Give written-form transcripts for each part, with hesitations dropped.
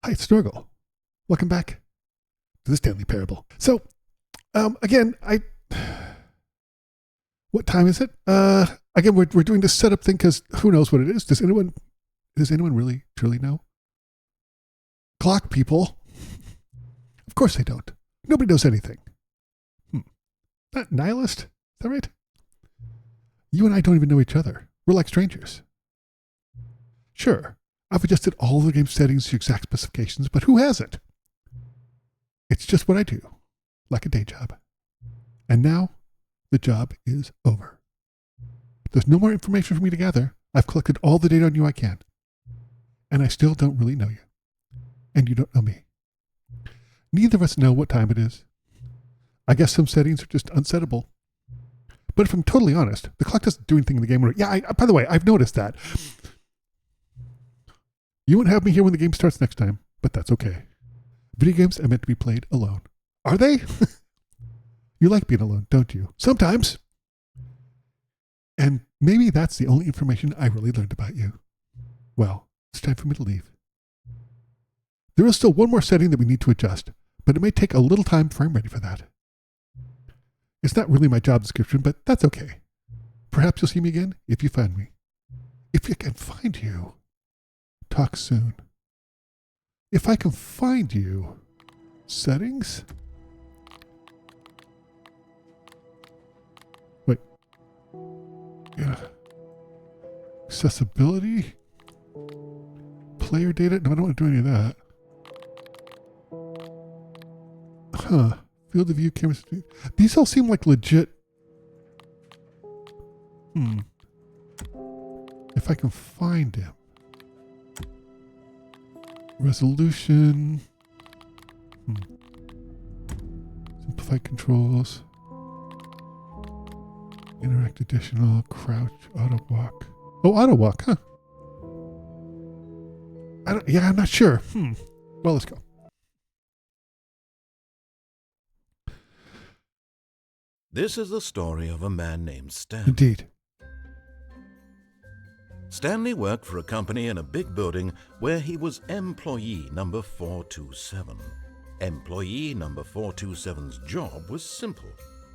Hi, it's Snorgle. Welcome back to the Stanley Parable. So, again, what time is it? Again, we're doing this setup thing because who knows what it is? Does anyone really truly know? Clock people. Of course they don't. Nobody knows anything. Not nihilist? Is that right? You and I don't even know each other. We're like strangers. Sure, I've adjusted all the game settings to exact specifications, but who hasn't? It's just what I do, like a day job. And now, the job is over. There's no more information for me to gather. I've collected all the data on you I can. And I still don't really know you. And you don't know me. Neither of us know what time it is. I guess some settings are just unsettable. But if I'm totally honest, the clock doesn't do anything in the game. By the way, I've noticed that. You won't have me here when the game starts next time, but that's okay. Video games are meant to be played alone. Are they? You like being alone, don't you? Sometimes. And maybe that's the only information I really learned about you. Well, it's time for me to leave. There is still one more setting that we need to adjust, but it may take a little time before I'm ready for that. It's not really my job description, but that's okay. Perhaps you'll see me again if you find me. If you can find you. Talk soon. If I can find you. Settings? Wait. Yeah. Accessibility? Player data? No, I don't want to do any of that. Huh. Field of view, cameras. These all seem like legit. If I can find him. Resolution. Simplified controls. Interact additional. Crouch. Auto walk. Oh, auto walk, huh? I'm not sure. Well, let's go. This is the story of a man named Stan. Indeed. Stanley worked for a company in a big building where he was employee number 427. Employee number 427's job was simple.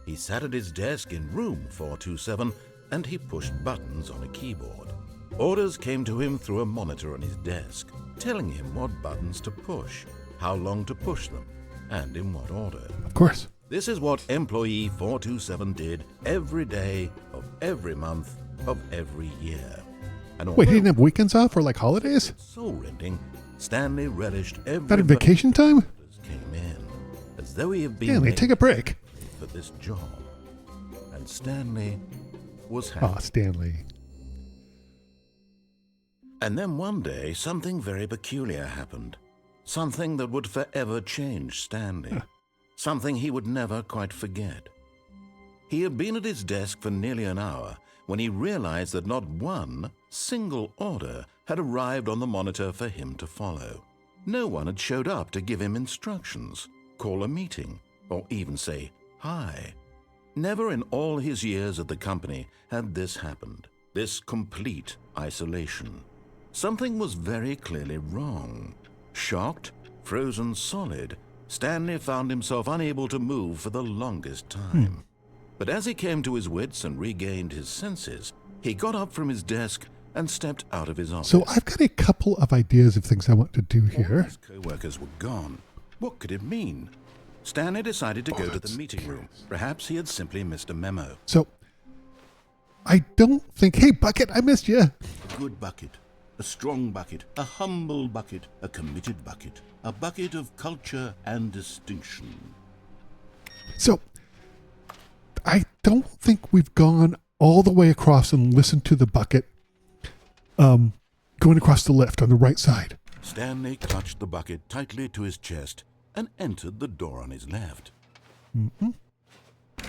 He sat at his desk in room 427 and he pushed buttons on a keyboard. Orders came to him through a monitor on his desk, telling him what buttons to push, how long to push them, and in what order. Of course. This is what employee 427 did every day of every month of every year. And Wait, he didn't have weekends off or like holidays? Soul-rending, Stanley relished every Not in vacation time? came in, as though he had been Stanley, made take a break. for this job. And Stanley was happy. Ah, Stanley. And then one day, something very peculiar happened. Something that would forever change Stanley. Something he would never quite forget. He had been at his desk for nearly an hour when he realized that not one single order had arrived on the monitor for him to follow. No one had showed up to give him instructions, call a meeting, or even say hi. Never in all his years at the company had this happened, this complete isolation. Something was very clearly wrong. Shocked, frozen solid, Stanley found himself unable to move for the longest time. But as he came to his wits and regained his senses, he got up from his desk and stepped out of his office. So I've got a couple of ideas of things I want to do here. His co-workers were gone. What could it mean? Stanley decided to go to the meeting room. Perhaps he had simply missed a memo. So I don't think, hey, Bucket, I missed you. A good bucket, a strong bucket, a humble bucket, a committed bucket, a bucket of culture and distinction. So I don't think we've gone all the way across and listened to the Bucket going across the lift on the right side. Stanley clutched the bucket tightly to his chest and entered the door on his left.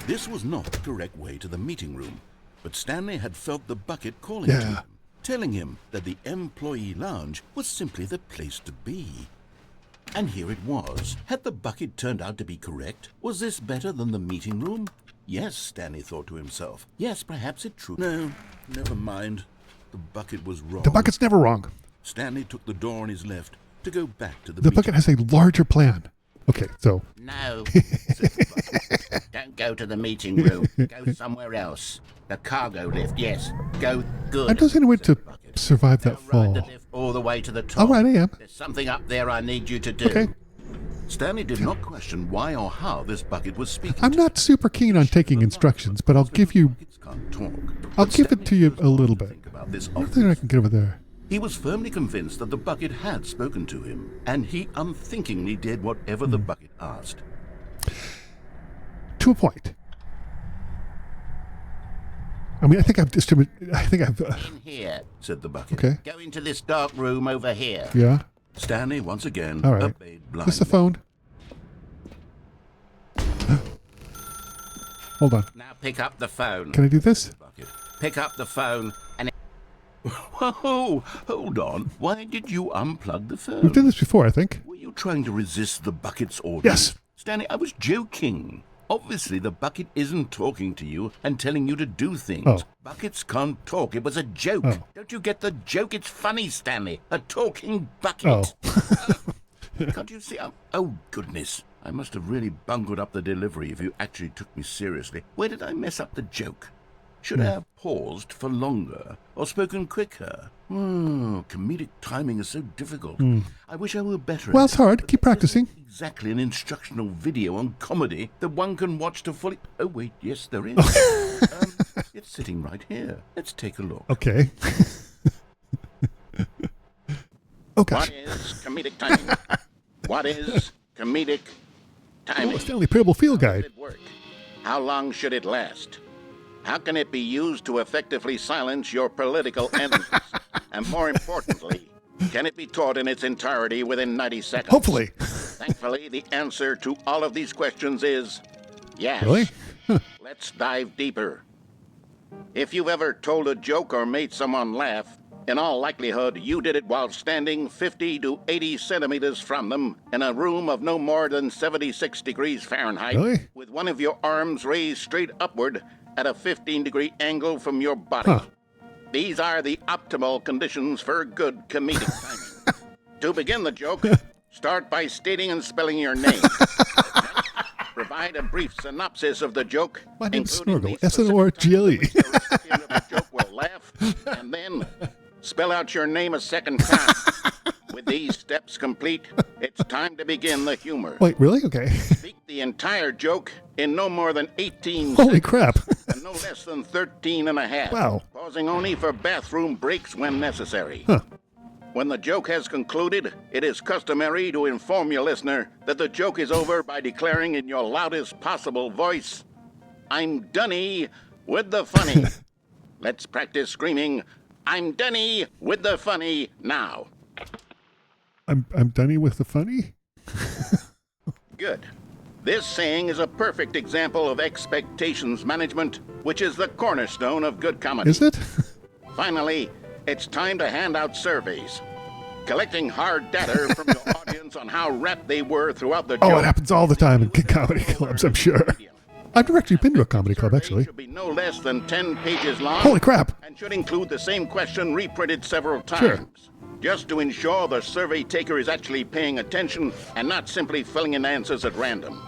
This was not the correct way to the meeting room, but Stanley had felt the bucket calling to him, telling him that the employee lounge was simply the place to be. And here it was. Had the bucket turned out to be correct? Was this better than the meeting room? Yes, Stanley thought to himself. Yes, perhaps it true. No, never mind. The bucket was wrong. The Bucket's never wrong. Stanley took the door on his left, to go back to the bucket has a larger plan. Okay, so No, said the bucket. Don't go to the meeting room. Go somewhere else. The cargo lift, yes. Go good. I'm just going to survive that Now ride fall. the lift all the way to the top. All right, I am. There's something up there I need you to do. Okay. Stanley did not question why or how this bucket was speaking. I'm not super keen on taking instructions, but I'll give you. Buckets can't talk. I'll But give it Stanley to you could a not little bit. think about this I don't think I can get over there. He was firmly convinced that the bucket had spoken to him, and he unthinkingly did whatever the bucket asked. To a point. I mean, I think I've distributed. I think I've. In here. Said the bucket. Okay. Go into this dark room over here. Yeah. Stanley once again All right. obeyed blindly. This is the phone. Hold on. Now pick up the phone. Can I do this? Bucket. Pick up the phone and Whoa, hold on. Why did you unplug the phone? We've done this before, I think. Were you trying to resist the bucket's orders? Yes. Stanley, I was joking. Obviously, the bucket isn't talking to you and telling you to do things. Oh. Buckets can't talk. it was a joke. Oh. Don't you get the joke? It's funny, Stanley. A talking bucket. Oh. Can't you see? Oh, goodness. I must have really bungled up the delivery if you actually took me seriously. Where did I mess up the joke? Should I have paused for longer or spoken quicker? Comedic timing is so difficult. I wish I were better Well, at it's hard. Keep practicing. exactly an instructional video on comedy that one can watch to fully... Oh, wait, yes, there is. It's sitting right here. Let's take a look. Okay. Oh, gosh. What is comedic timing? What is comedic timing? Oh, Stanley Parable Field How Guide. does it work? How long should it last? How can it be used to effectively silence your political enemies? And more importantly, can it be taught in its entirety within 90 seconds? Hopefully. Thankfully, the answer to all of these questions is yes. Really? Let's dive deeper. If you've ever told a joke or made someone laugh, in all likelihood, you did it while standing 50 to 80 centimeters from them in a room of no more than 76 degrees Fahrenheit, Really? with one of your arms raised straight upward at a 15-degree angle from your body. Huh. These are the optimal conditions for good comedic timing. To begin the joke, start by stating and spelling your name. Provide a brief synopsis of the joke. My name's including Snorgle, the S-N-O-R-G-L-E. specific time at which the recipient of the joke will laugh, and then spell out your name a second time. With these steps complete, it's time to begin the humor. Wait, really? Okay. Speak the entire joke in no more than 18 Holy seconds crap. and no less than 13 and a half. Wow. Pausing only for bathroom breaks when necessary. Huh. When the joke has concluded, it is customary to inform your listener that the joke is over by declaring in your loudest possible voice, "I'm Dunny with the funny." Let's practice screaming, "I'm Dunny with the funny" now. I'm done with the funny? Good. This saying is a perfect example of expectations management, which is the cornerstone of good comedy. Is it? Finally, it's time to hand out surveys. Collecting hard data from your audience on how rapt they were throughout the joke. Oh, it happens all the time in comedy clubs, I'm sure. I've never actually been to a comedy club, Survey actually. should be no less than 10 pages long. Holy crap. And should include the same question reprinted several times. Sure. Just to ensure the survey taker is actually paying attention and not simply filling in answers at random.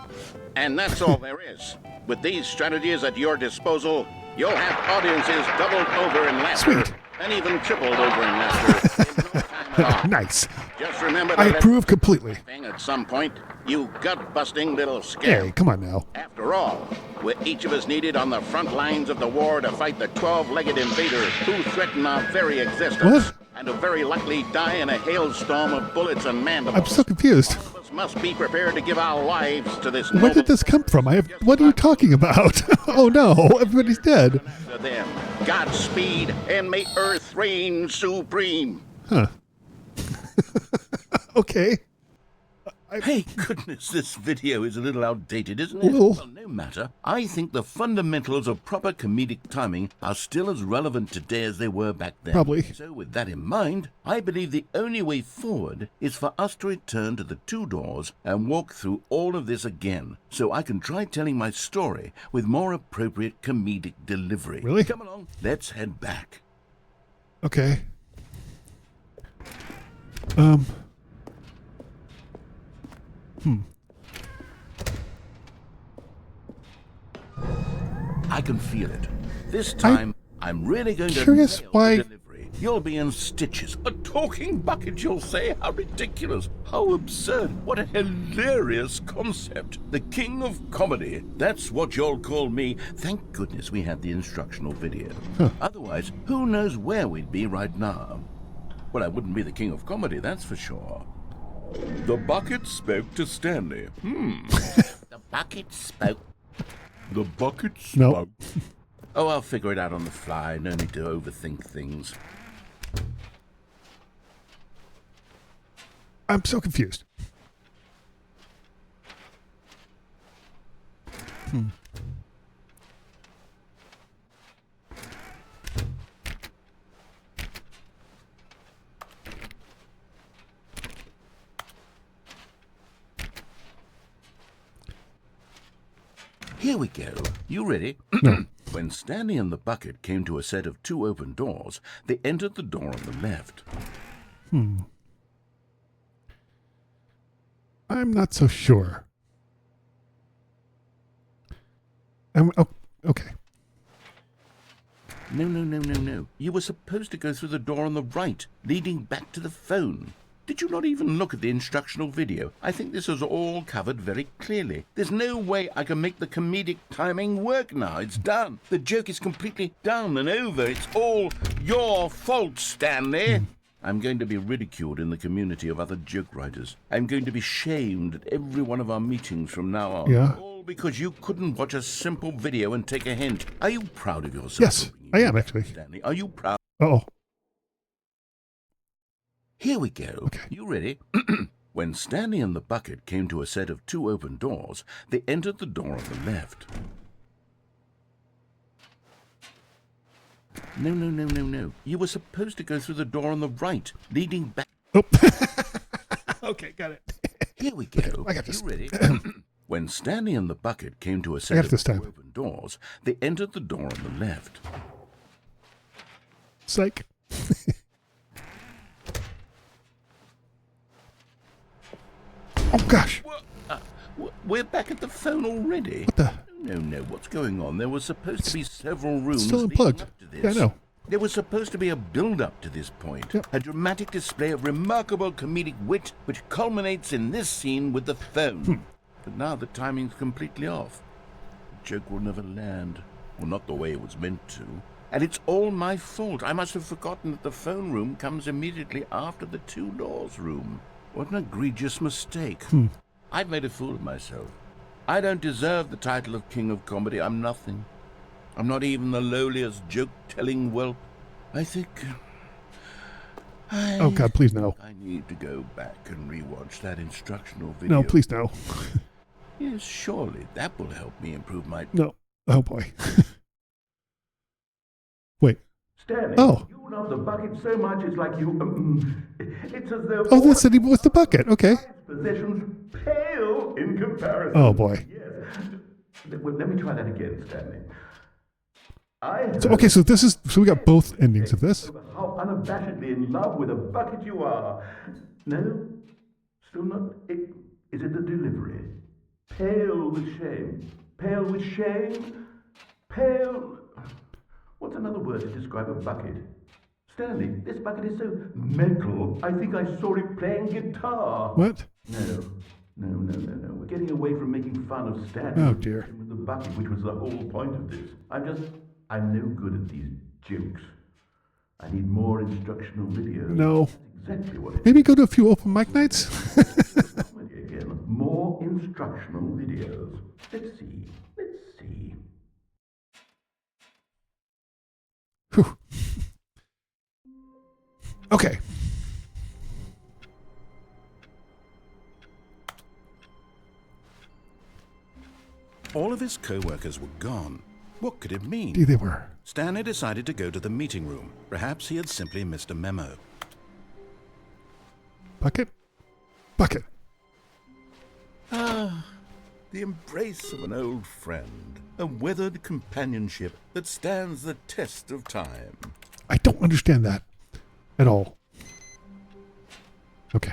And that's all there is. With these strategies at your disposal, you'll have audiences doubled over in laughter. Sweet. And even tripled over in laughter in no time at all. Nice. Just remember to I let approve completely. thing at some point, you gut-busting little scare. Hey, come on now. After all, we're each of us needed on the front lines of the war to fight the 12-legged invaders who threaten our very existence. What? And who very likely die in a hailstorm of bullets and mandibles. I'm so confused. All of us must be prepared to give our lives to this Where noble did this come from? What are you talking about? Oh no, everybody's dead. to them. Godspeed, and may Earth reign supreme. Huh. Okay. Hey, goodness, this video is a little outdated, isn't it? Well. Well, no matter. I think the fundamentals of proper comedic timing are still as relevant today as they were back then. Probably. So with that in mind, I believe the only way forward is for us to return to the two doors and walk through all of this again, so I can try telling my story with more appropriate comedic delivery. Really? Come along, let's head back. Okay. I can feel it. This time, I'm really going to curious nail why- the delivery. You'll be in stitches. A talking bucket, you'll say? How ridiculous. How absurd. What a hilarious concept. The king of comedy. That's what you'll call me. Thank goodness we had the instructional video. Otherwise, who knows where we'd be right now. Well, I wouldn't be the king of comedy, that's for sure. The bucket spoke to Stanley. The bucket spoke. The bucket No. spoke. Oh, I'll figure it out on the fly. No need to overthink things. I'm so confused. Here we go. You ready? No. When Stanley and the bucket came to a set of 2 open doors, they entered the door on the left. I'm not so sure. Okay. No. You were supposed to go through the door on the right, leading back to the phone. Did you not even look at the instructional video? I think this is all covered very clearly. There's no way I can make the comedic timing work now. It's done. The joke is completely done and over. It's all your fault, Stanley. I'm going to be ridiculed in the community of other joke writers. I'm going to be shamed at every one of our meetings from now on. Yeah. All because you couldn't watch a simple video and take a hint. Are you proud of yourself? Yes, I am actually. Stanley, are you proud? Uh-oh. Here we go. Okay. You ready? When Stanley and the bucket came to a set of 2 open doors, they entered the door on the left. No. You were supposed to go through the door on the right, leading back. Oh. Okay, got it. Here we go. I got this. You ready? When Stanley and the bucket came to a got set it of this 2 time. open doors, they entered the door on the left. Psych. Oh, gosh. We're back at the phone already. What the? No. What's going on? There were supposed to be several rooms Still leading unplugged. up to this. Yeah, I know. There was supposed to be a build-up to this point, Yep. a dramatic display of remarkable comedic wit which culminates in this scene with the phone. But now the timing's completely off. The joke will never land, well, not the way it was meant to. And it's all my fault. I must have forgotten that the phone room comes immediately after the 2 doors room. What an egregious mistake. I've made a fool of myself. I don't deserve the title of King of Comedy. I'm nothing. I'm not even the lowliest joke-telling whelp. I think... Oh, God, please no. I need to go back and rewatch that instructional video. No, please no. Yes, surely that will help me improve my... No. Oh, boy. Wait. Stanley, Oh. you love the bucket so much it's like you... it's as though... Oh, that's it with the bucket. Okay. Possessions pale in comparison. Oh, boy. Yes. Well, let me try that again, Stanley. So, okay, so this is... So we got both endings of this. How unabashedly in love with a bucket you are. No? Still not... Is it the delivery? Pale with shame. Pale with shame? Pale... What's another word to describe a bucket? Stanley, this bucket is so metal, I think I saw it playing guitar. What? No. We're getting away from making fun of Stanley. Oh, dear. With the bucket, which was the whole point of this. I'm no good at these jokes. I need more instructional videos. No. That's exactly what it is. Maybe go to a few open mic nights? Comedy again. More instructional videos. Let's see. Whew. Okay. All of his co-workers were gone. What could it mean? Indeed they were. Stanley decided to go to the meeting room. Perhaps he had simply missed a memo. Bucket? Bucket. The embrace of an old friend. A weathered companionship that stands the test of time. I don't understand that at all. Okay.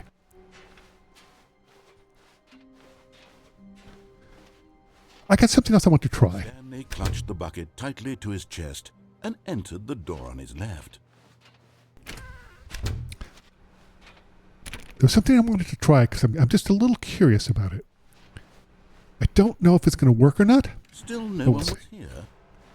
I got something else I want to try. Stanley clutched the bucket tightly to his chest and entered the door on his left. There's something I wanted to try because I'm just a little curious about it. I don't know if it's going to work or not. Still no We'll one see. was here.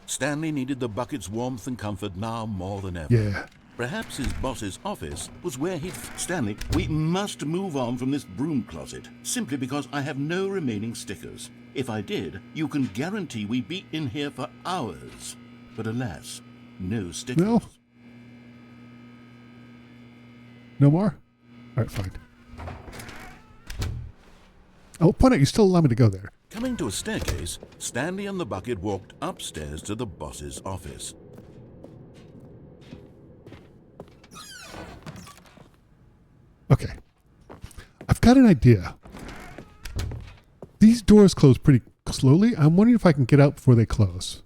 Stanley needed the bucket's warmth and comfort now more than ever. Yeah. Perhaps his boss's office was where he'd... Stanley, we must move on from this broom closet, simply because I have no remaining stickers. If I did, you can guarantee we'd be in here for hours. But alas, no stickers. No. No more? All right, fine. I'll point out you still allow me to go there. Coming to a staircase, Stanley and the bucket walked upstairs to the boss's office. Okay. I've got an idea. These doors close pretty slowly. I'm wondering if I can get out before they close.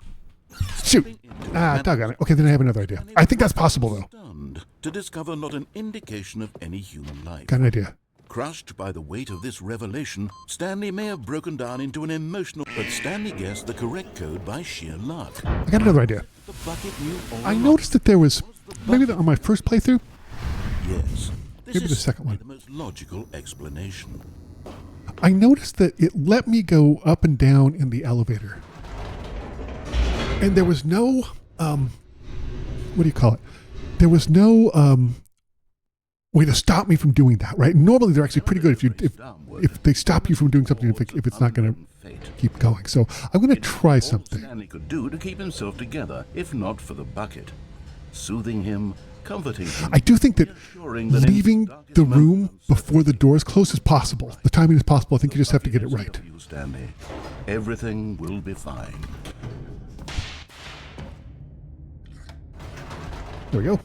Shoot! Doggone it. Okay, then I have another idea. I think that's possible, though. Stunned to discover not an indication of any human life. Got an idea. Crushed by the weight of this revelation, Stanley may have broken down into an emotional... But Stanley guessed the correct code by sheer luck. I got another idea. The bucket knew all I along. noticed that there was, maybe on my first playthrough, Yes. This Maybe the is second one. the most logical explanation. I noticed that it let me go up and down in the elevator. And there was no, what do you call it? There was no way to stop me from doing that, right? Normally they're actually pretty good if they stop you from doing something if it's not going to keep going. So I'm going to try something. Stanley could do to keep himself together, if not for the bucket. Soothing him, comforting him. I do think that reassuring that in his leaving darkest the room moments, before the doors close is possible. The timing is possible. I think you just have to get it right. You, Stanley. Everything will be fine. There we go.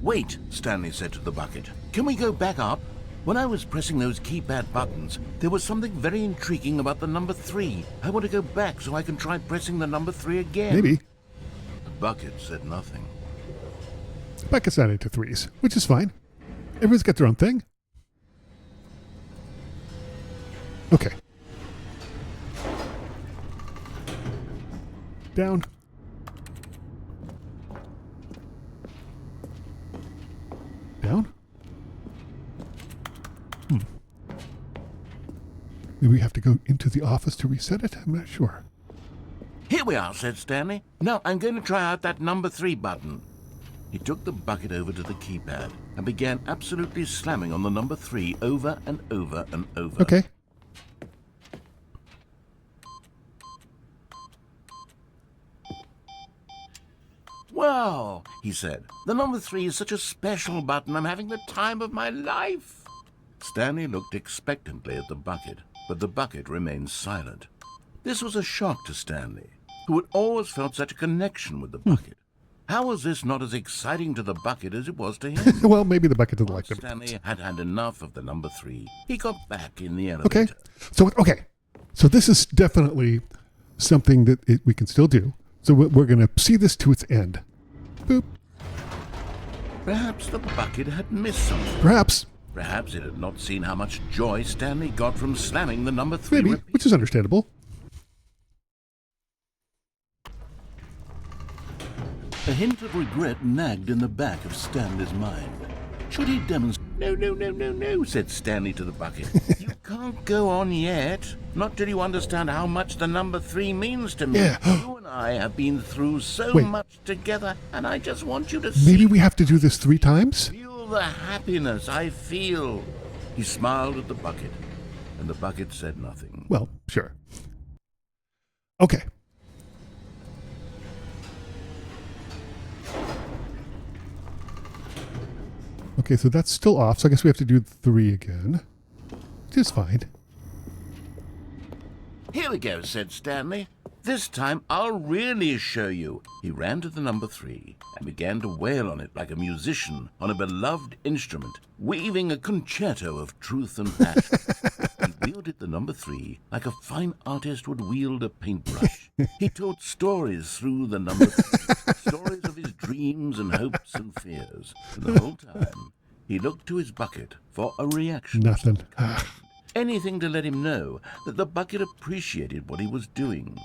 Wait, Stanley said to the bucket. Can we go back up? When I was pressing those keypad buttons, there was something very intriguing about the number 3. I want to go back so I can try pressing the number 3 again. Maybe. The bucket said nothing. Bucket's not into threes, which is fine. Everyone's got their own thing. Okay. Down. Down. Maybe we have to go into the office to reset it? I'm not sure. Here we are, said Stanley. Now I'm going to try out that number 3 button. He took the bucket over to the keypad and began absolutely slamming on the number 3 over and over and over. Okay. Well, he said, the number 3 is such a special button. I'm having the time of my life. Stanley looked expectantly at the bucket, but the bucket remained silent. This was a shock to Stanley, who had always felt such a connection with the bucket. How was this not as exciting to the bucket as it was to him? Well, maybe the bucket doesn't like them. Stanley had had enough of the number 3. He got back in the elevator. Okay. So this is definitely something that we can still do. So we're going to see this to its end. Boop. Perhaps the bucket had missed something. Perhaps. Perhaps it had not seen how much joy Stanley got from slamming the number 3. Maybe, which is understandable. A hint of regret nagged in the back of Stanley's mind. Should he demonstrate? No, said Stanley to the bucket. You can't go on yet. Not till you understand how much the number 3 means to me. Yeah. You and I have been through so Wait. much together, and I just want you to Maybe see. we have to do this 3 times? Feel the happiness I feel. He smiled at the bucket, and the bucket said nothing. Well, sure. Okay. Okay, so that's still off, so I guess we have to do 3 again. Which is fine. Here we go, said Stanley. This time I'll really show you. He ran to the number 3 and began to wail on it like a musician on a beloved instrument, weaving a concerto of truth and passion. He wielded the number 3 like a fine artist would wield a paintbrush. He told stories through the number 3, stories of his dreams and hopes and fears. And the whole time, he looked to his bucket for a reaction. Nothing. anything to let him know that the bucket appreciated what he was doing.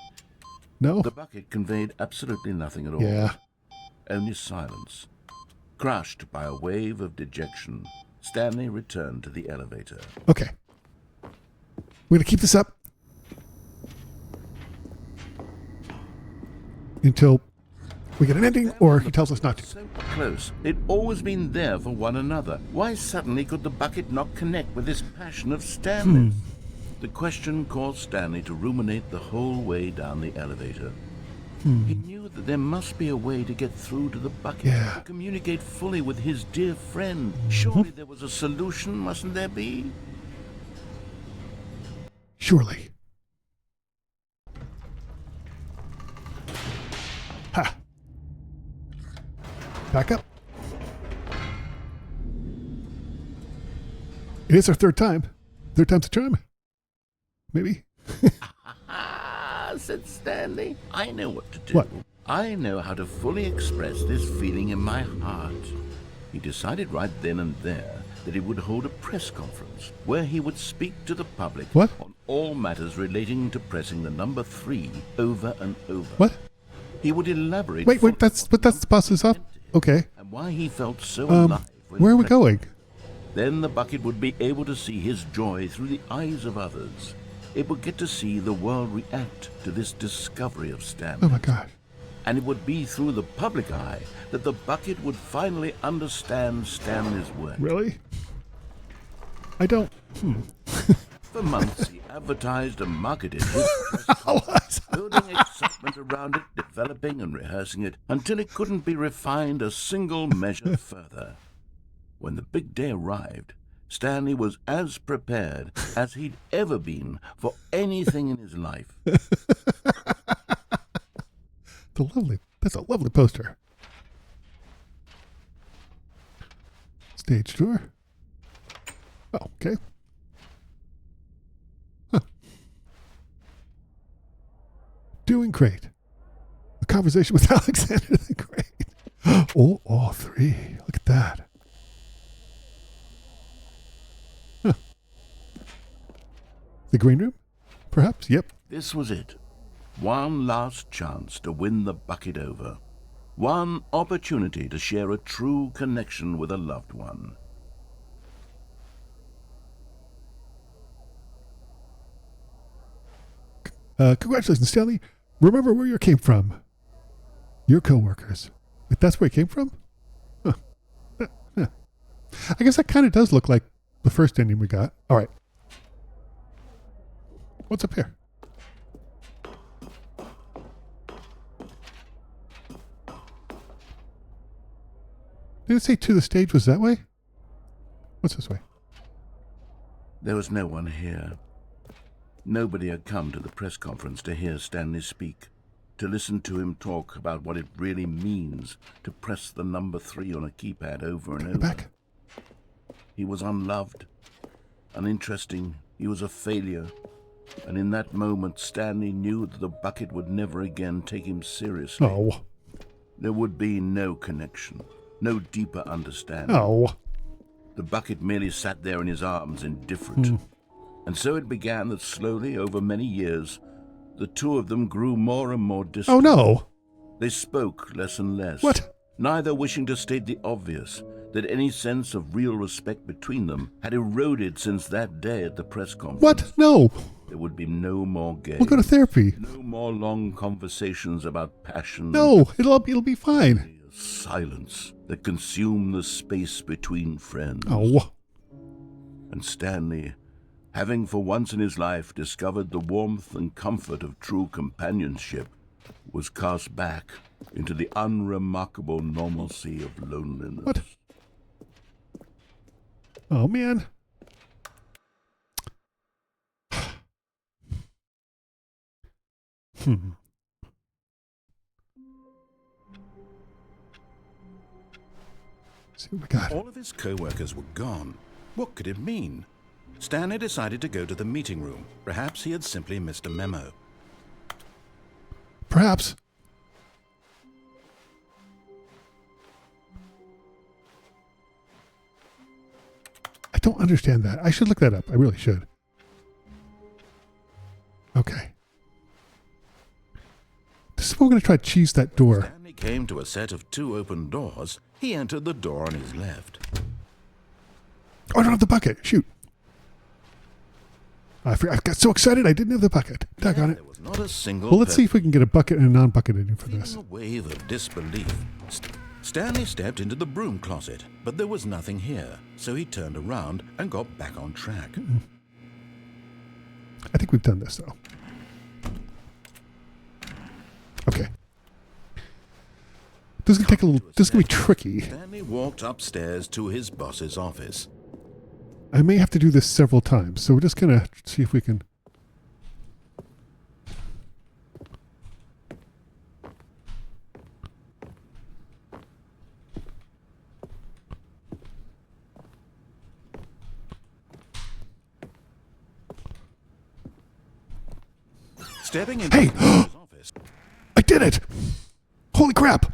No? The bucket conveyed absolutely nothing at all. Yeah. Only silence. Crushed by a wave of dejection, Stanley returned to the elevator. Okay. We're going to keep this up until we get an ending or he tells us not to. So close. They'd always been there for one another. Why suddenly could the bucket not connect with this passion of Stanley's? The question caused Stanley to ruminate the whole way down the elevator. He knew that there must be a way to get through to the bucket, Yeah. to communicate fully with his dear friend. Surely there was a solution, mustn't there be? Surely. Ha. Back up. It is our third time. Third time's a charm. Maybe. Ah, said Stanley. I know what to do. What? I know how to fully express this feeling in my heart. He decided right then and there that he would hold a press conference where he would speak to the public What? on all matters relating to pressing the number 3 over and over. What? He would elaborate. Wait, fully that's the boss is up? Okay. and why he felt so alive. when Where are we pressing. going? Then the bucket would be able to see his joy through the eyes of others. It would get to see the world react to this discovery of Stanley. Oh my gosh. And it would be through the public eye that the bucket would finally understand Stanley's work. Really? I don't. For months, he advertised and marketed his press, building excitement around it, developing and rehearsing it, until it couldn't be refined a single measure further. When the big day arrived, Stanley was as prepared as he'd ever been for anything in his life. That's a lovely poster. Stage tour. Oh, okay. Huh. Doing great. A conversation with Alexander the Great. Oh, all 3. Look at that. Huh. The green room? Perhaps? Yep. This was it. One last chance to win the bucket over. One opportunity to share a true connection with a loved one. Congratulations, Stanley. Remember where you came from. Your co-workers. Wait, that's where you came from? Huh. Huh. I guess that kind of does look like the first ending we got. All right. What's up here? Did it say to the stage was that way? What's this way? There was no one here. Nobody had come to the press conference to hear Stanley speak, to listen to him talk about what it really means to press the number 3 on a keypad over and over. Back. He was unloved, uninteresting, he was a failure, and in that moment Stanley knew that the bucket would never again take him seriously. Oh. There would be no connection, no deeper understanding. Oh. The bucket merely sat there in his arms, indifferent. And so it began that slowly, over many years, the two of them grew more and more distant. Oh, no. They spoke less and less. What? Neither wishing to state the obvious, that any sense of real respect between them had eroded since that day at the press conference. What? No. There would be no more games. We'll go to therapy. No more long conversations about passion. No, it'll be fine. Silence that consumed the space between friends. Oh. And Stanley, having for once in his life discovered the warmth and comfort of true companionship, was cast back into the unremarkable normalcy of loneliness. What? Oh, man. See what we got. All of his co-workers were gone. What could it mean? Stanley decided to go to the meeting room. Perhaps he had simply missed a memo. Perhaps. I don't understand that. I should look that up. I really should. Okay. This is where we're going to try to cheese that door. Stanley came to a set of 2 open doors. He entered the door on his left. Oh, I don't have the bucket. Shoot. I got so excited I didn't have the bucket. Doggone it. There was not a single Well, let's see if we can get a bucket and a non-bucket in for Feeling this. a wave of disbelief, Stanley stepped into the broom closet, but there was nothing here, so he turned around and got back on track. I think we've done this, though. Okay. This is going to take a little... This is going to be tricky. Stanley walked upstairs to his boss's office. I may have to do this several times, so we're just going to see if we can... Stepping into Hey! his boss's office, I did it! Holy crap!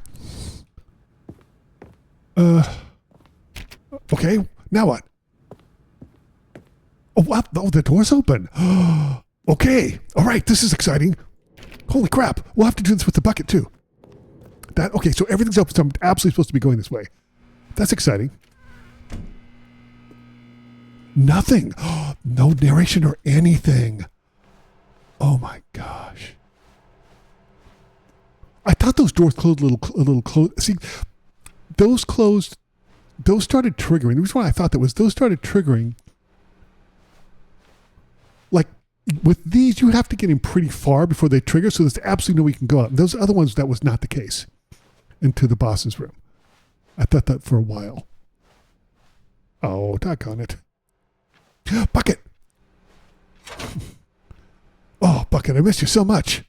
Okay, now what? Oh, what? Oh, the door's open. Okay, all right, this is exciting. Holy crap! We'll have to do this with the bucket too. Okay, so everything's open. So I'm absolutely supposed to be going this way. That's exciting. Nothing. No narration or anything. Oh my gosh. I thought those doors closed a little close. See, those closed, those started triggering. The reason why I thought that was those started triggering. Like with these, you have to get in pretty far before they trigger, so there's absolutely no way you can go out. And those other ones, that was not the case. Into the boss's room. I thought that for a while. Oh, doggone it. Bucket! Oh, Bucket, I missed you so much.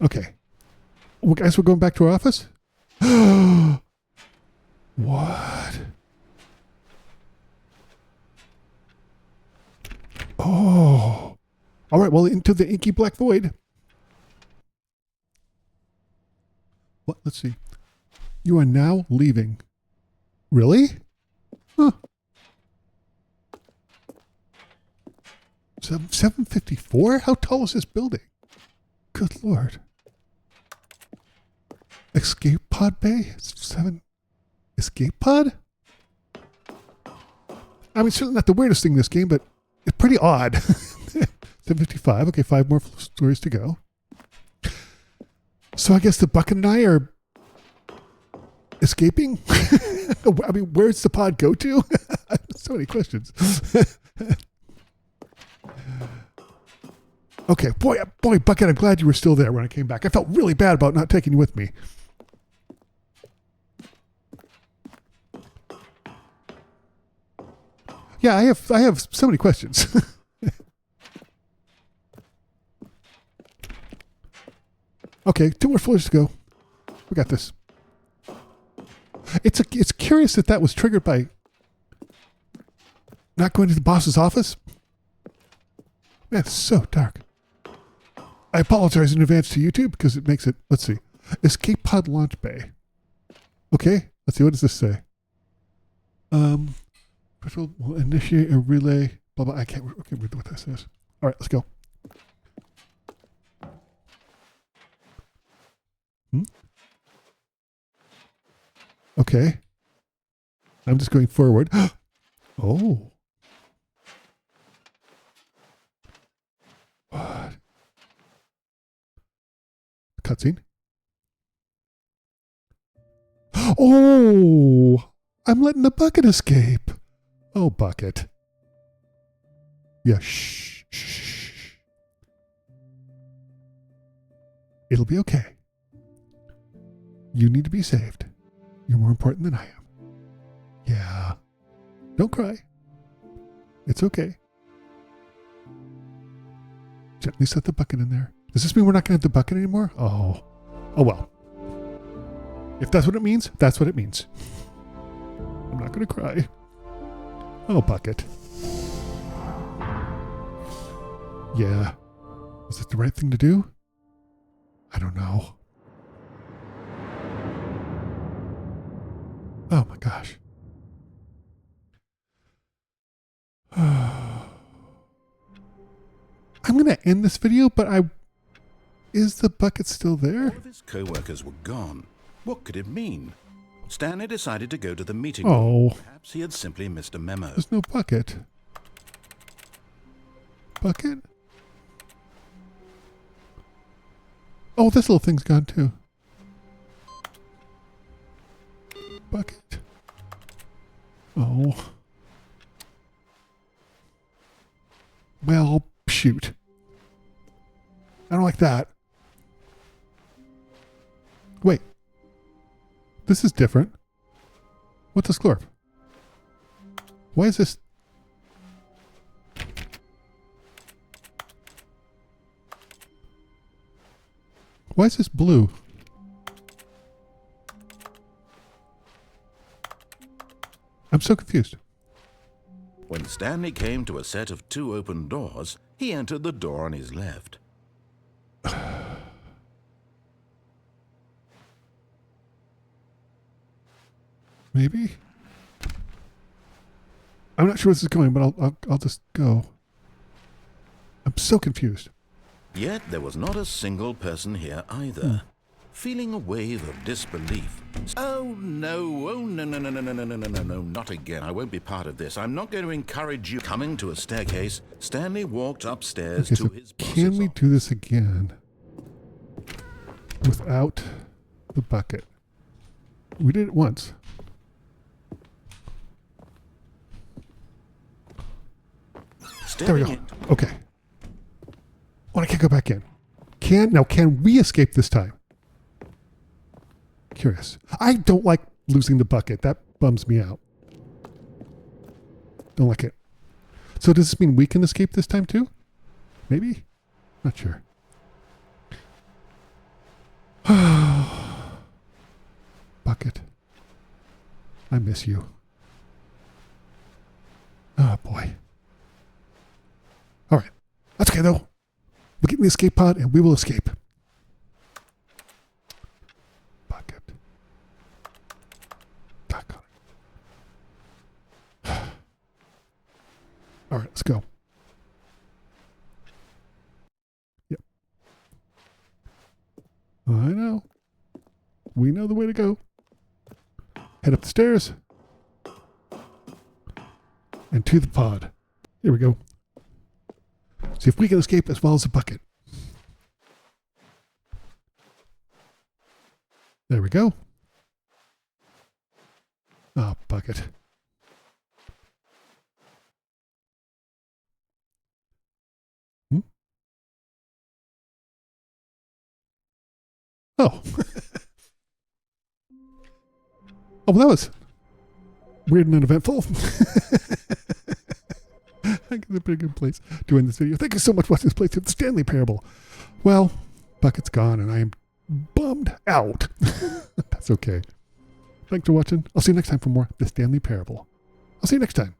Okay. Well, guys, we're going back to our office? What? Oh. All right, well, into the inky black void. What? Let's see. You are now leaving. Really? Huh. 754? How tall is this building? Good Lord. Escape pod bay? 7 escape pod? I mean, certainly not the weirdest thing in this game, but it's pretty odd. 755. Okay, 5 more stories to go. So I guess the Bucket and I are escaping? I mean, where's the pod go to? So many questions. Okay, boy, Bucket, I'm glad you were still there when I came back. I felt really bad about not taking you with me. Yeah, I have so many questions. Okay, 2 more floors to go. We got this. It's curious that was triggered by not going to the boss's office. Man, it's so dark. I apologize in advance to YouTube because it makes it, let's see, escape pod launch bay. Okay, let's see, what does this say? Patrol will initiate a relay, blah, blah. I can't read what that says. All right, let's go. Okay. I'm just going forward. Oh. What? Cutscene. Oh! I'm letting the Bucket escape. Oh, Bucket. Yeah, shh, shh. It'll be okay. You need to be saved. You're more important than I am. Yeah. Don't cry. It's okay. Gently set the bucket in there. Does this mean we're not going to have the bucket anymore? Oh. Oh, well. If that's what it means, that's what it means. I'm not going to cry. Oh, Bucket. Yeah. Was it the right thing to do? I don't know. Oh my gosh. I'm going to end this video, but is the bucket still there? All of his co-workers were gone. What could it mean? Stanley decided to go to the meeting Oh. room. Perhaps he had simply missed a memo. There's no bucket. Bucket? Oh, this little thing's gone too. Bucket. Oh. Well, shoot. I don't like that. Wait. This is different. What's a scorp? Why is this? Why is this blue? I'm so confused. When Stanley came to a set of 2 open doors, he entered the door on his left. Maybe? I'm not sure where this is going, but I'll just go. I'm so confused. Yet there was not a single person here either. Feeling a wave of disbelief. Oh no, no, not again. I won't be part of this. I'm not going to encourage you. Coming to a staircase, Stanley walked upstairs Okay, to so his can boss's we do this again without the bucket? We did it once. There we go. Okay. Oh, I can't go back in. Can we escape this time? Curious. I don't like losing the bucket. That bums me out. Don't like it. So does this mean we can escape this time too? Maybe? Not sure. Bucket. I miss you. Oh boy. All right. That's okay though. We'll get in the escape pod and we will escape. Bucket. Bucket. All right, let's go. Yep. I know. We know the way to go. Head up the stairs. And to the pod. Here we go. See if we can escape as well as the bucket. There we go. Ah, bucket. Oh. Oh, well, that was weird and uneventful. I think it's a pretty good place to end this video. Thank you so much for watching this playthrough of the Stanley Parable. Well, bucket's gone and I am bummed out. That's okay. Thanks for watching. I'll see you next time for more The Stanley Parable. I'll see you next time.